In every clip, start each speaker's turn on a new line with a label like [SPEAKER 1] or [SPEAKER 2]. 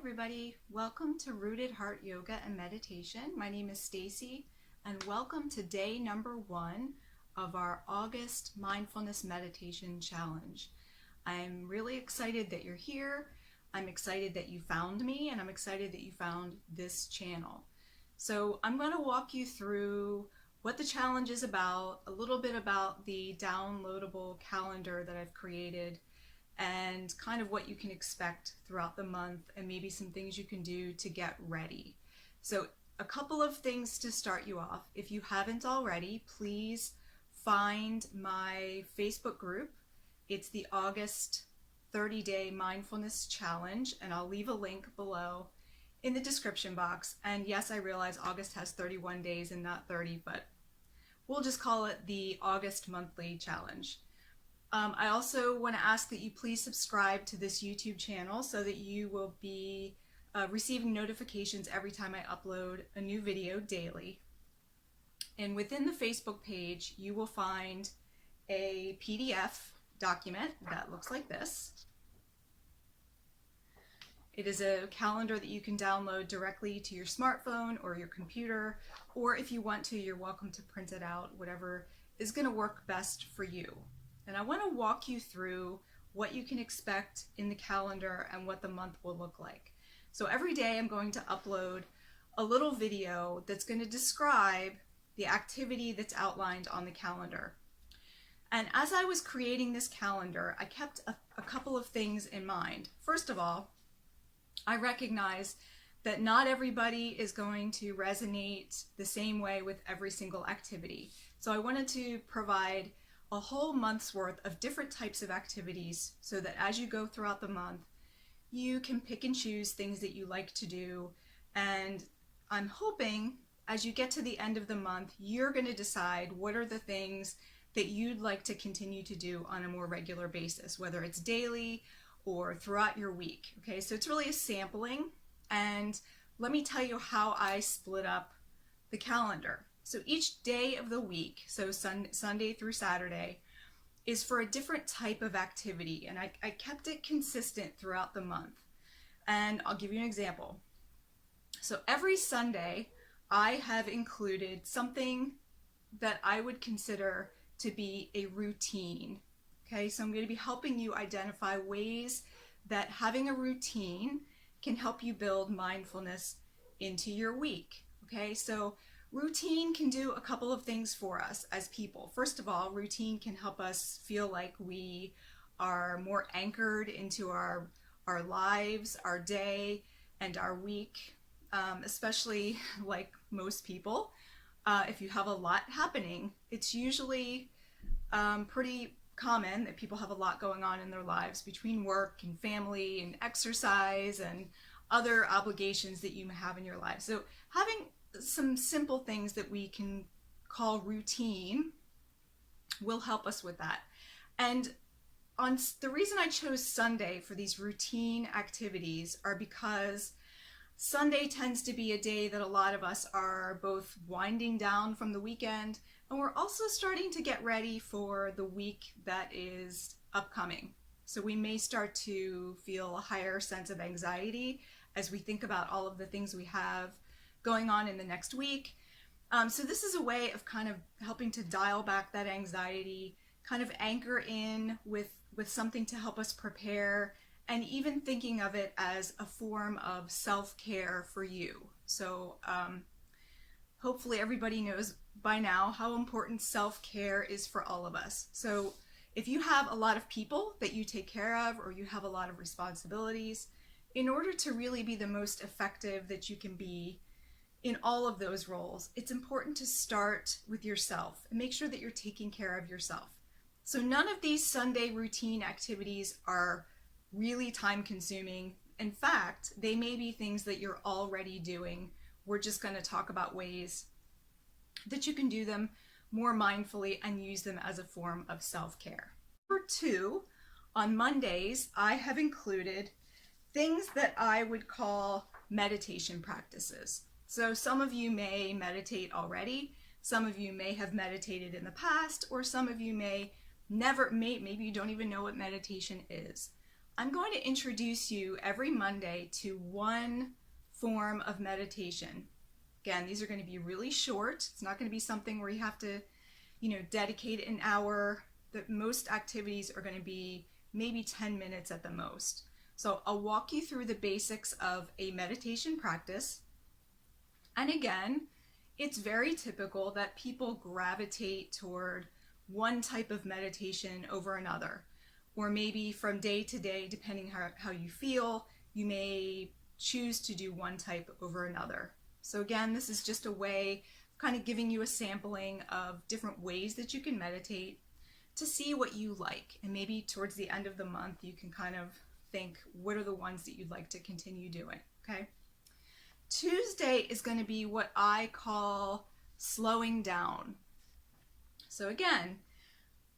[SPEAKER 1] everybody. Welcome to Rooted Heart Yoga and Meditation. My name is Stacy and welcome to day number 1 of our August Mindfulness Meditation Challenge. I'm really excited that you're here. I'm excited that you found me and I'm excited that you found this channel. So I'm going to walk you through what the challenge is about, a little bit about the downloadable calendar that I've created, and kind of what you can expect throughout the month and maybe some things you can do to get ready. So a couple of things to start you off. If you haven't already, please find my Facebook group. It's the August 30-day Mindfulness Challenge, and I'll leave a link below in the description box. And yes, I realize August has 31 days and not 30, but we'll just call it the August monthly challenge. I also want to ask that you please subscribe to this YouTube channel so that you will be receiving notifications every time I upload a new video daily. And within the Facebook page, you will find a PDF document that looks like this. It is a calendar that you can download directly to your smartphone or your computer, or if you want to, you're welcome to print it out, whatever is going to work best for you. And I want to walk you through what you can expect in the calendar and what the month will look like. So every day I'm going to upload a little video that's going to describe the activity that's outlined on the calendar. And as I was creating this calendar, I kept a couple of things in mind. First of all, I recognize that not everybody is going to resonate the same way with every single activity. So I wanted to provide a whole month's worth of different types of activities so that as you go throughout the month, you can pick and choose things that you like to do. And I'm hoping as you get to the end of the month, you're going to decide what are the things that you'd like to continue to do on a more regular basis, whether it's daily or throughout your week. Okay, so it's really a sampling. And let me tell you how I split up the calendar. So each day of the week, so Sunday through Saturday, is for a different type of activity. And I kept it consistent throughout the month. And I'll give you an example. So every Sunday, I have included something that I would consider to be a routine. Okay, so I'm going to be helping you identify ways that having a routine can help you build mindfulness into your week. Okay, so routine can do a couple of things for us as people. First of all, routine can help us feel like we are more anchored into our lives, our day, and our week, especially like most people. If you have a lot happening, it's usually pretty common that people have a lot going on in their lives between work and family and exercise and other obligations that you have in your life. So having some simple things that we can call routine will help us with that. And the reason I chose Sunday for these routine activities are because Sunday tends to be a day that a lot of us are both winding down from the weekend, and we're also starting to get ready for the week that is upcoming. So we may start to feel a higher sense of anxiety as we think about all of the things we have going on in the next week. So this is a way of kind of helping to dial back that anxiety, kind of anchor in with something to help us prepare, and even thinking of it as a form of self-care for you. So hopefully everybody knows by now how important self-care is for all of us. So if you have a lot of people that you take care of, or you have a lot of responsibilities, in order to really be the most effective that you can be in all of those roles, it's important to start with yourself and make sure that you're taking care of yourself. So none of these Sunday routine activities are really time consuming. In fact, they may be things that you're already doing. We're just going to talk about ways that you can do them more mindfully and use them as a form of self-care. Number 2, on Mondays, I have included things that I would call meditation practices. So some of you may meditate already, some of you may have meditated in the past, or some of you may never, maybe you don't even know what meditation is. I'm going to introduce you every Monday to one form of meditation. Again, these are going to be really short. It's not going to be something where you have to, dedicate an hour. The most activities are going to be maybe 10 minutes at the most. So I'll walk you through the basics of a meditation practice. And again, it's very typical that people gravitate toward one type of meditation over another. Or maybe from day to day, depending how you feel, you may choose to do one type over another. So again, this is just a way of kind of giving you a sampling of different ways that you can meditate to see what you like. And maybe towards the end of the month, you can kind of think, what are the ones that you'd like to continue doing, okay? Tuesday is going to be what I call slowing down. So again,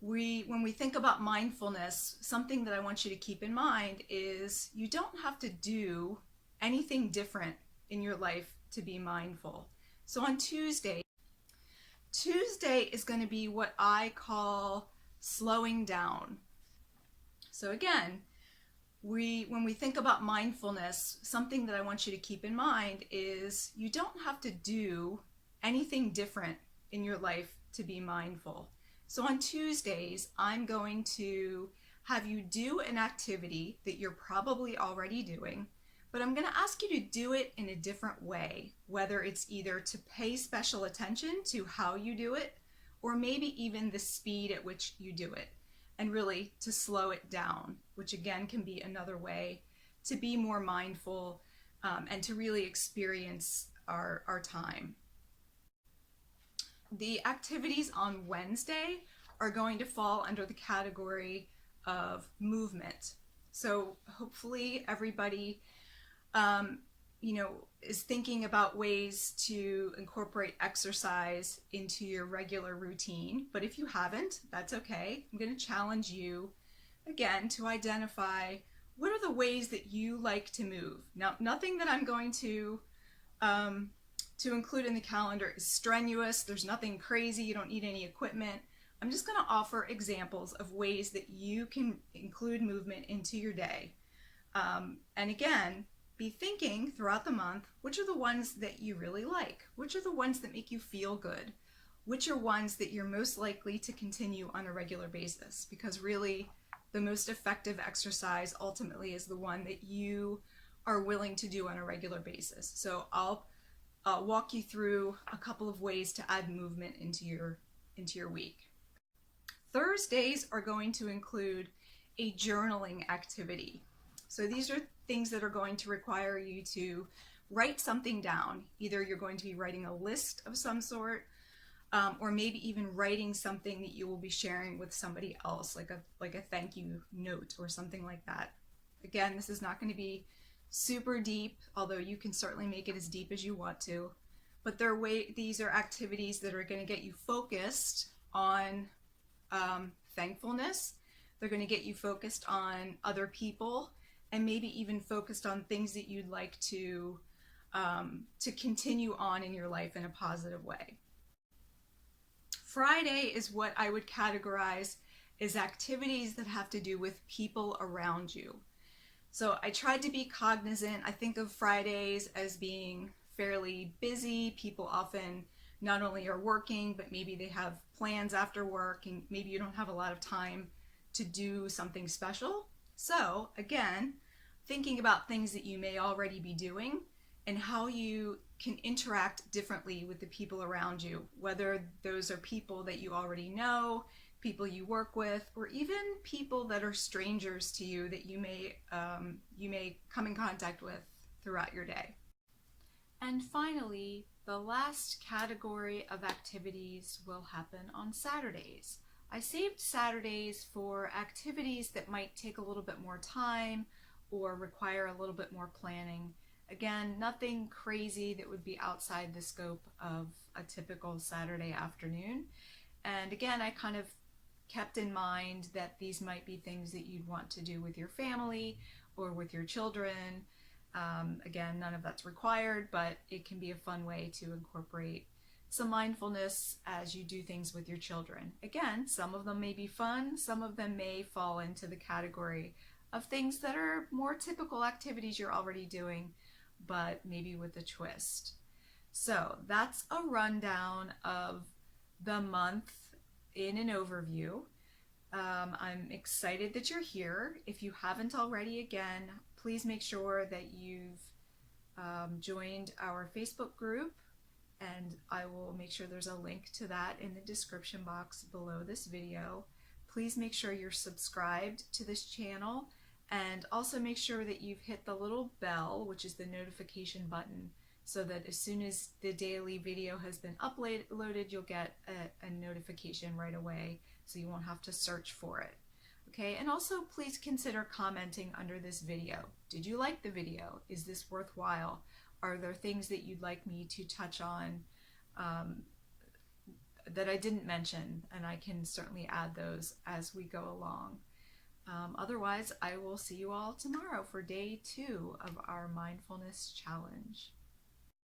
[SPEAKER 1] when we think about mindfulness, something that I want you to keep in mind is you don't have to do anything different in your life to be mindful. So on Tuesday is going to be what I call slowing down. So again, when we think about mindfulness, something that I want you to keep in mind is you don't have to do anything different in your life to be mindful. So on Tuesdays, I'm going to have you do an activity that you're probably already doing, but I'm going to ask you to do it in a different way, whether it's either to pay special attention to how you do it, or maybe even the speed at which you do it, and really to slow it down, which again can be another way to be more mindful and to really experience our time. The activities on Wednesday are going to fall under the category of movement. So hopefully everybody, is thinking about ways to incorporate exercise into your regular routine. But if you haven't, that's okay. I'm going to challenge you again to identify what are the ways that you like to move. Now, nothing that I'm going to include in the calendar is strenuous. There's nothing crazy. You don't need any equipment. I'm just going to offer examples of ways that you can include movement into your day. And again, be thinking throughout the month, which are the ones that you really like? Which are the ones that make you feel good? Which are ones that you're most likely to continue on a regular basis? Because really, the most effective exercise ultimately is the one that you are willing to do on a regular basis. So I'll walk you through a couple of ways to add movement into your week. Thursdays are going to include a journaling activity. So these are things that are going to require you to write something down. Either you're going to be writing a list of some sort, or maybe even writing something that you will be sharing with somebody else, like a thank you note or something like that. Again, this is not going to be super deep, although you can certainly make it as deep as you want to. But these are activities that are going to get you focused on thankfulness. They're going to get you focused on other people, and maybe even focused on things that you'd like to continue on in your life in a positive way. Friday is what I would categorize as activities that have to do with people around you. So I tried to be cognizant. I think of Fridays as being fairly busy. People often not only are working, but maybe they have plans after work, and maybe you don't have a lot of time to do something special. So again, thinking about things that you may already be doing and how you can interact differently with the people around you, whether those are people that you already know, people you work with, or even people that are strangers to you that you may come in contact with throughout your day. And finally, the last category of activities will happen on Saturdays. I saved Saturdays for activities that might take a little bit more time or require a little bit more planning. Again, nothing crazy that would be outside the scope of a typical Saturday afternoon. And again, I kind of kept in mind that these might be things that you'd want to do with your family or with your children. Again, none of that's required, but it can be a fun way to incorporate some mindfulness as you do things with your children. Again, some of them may be fun, some of them may fall into the category of things that are more typical activities you're already doing, but maybe with a twist. So that's a rundown of the month in an overview. I'm excited that you're here. If you haven't already, again, please make sure that you've joined our Facebook group, and I will make sure there's a link to that in the description box below this video. Please make sure you're subscribed to this channel, and also make sure that you've hit the little bell, which is the notification button, so that as soon as the daily video has been uploaded, you'll get a notification right away, so you won't have to search for it. Okay, and also please consider commenting under this video. Did you like the video? Is this worthwhile? Are there things that you'd like me to touch on that I didn't mention? And I can certainly add those as we go along. Otherwise, I will see you all tomorrow for day 2 of our mindfulness challenge.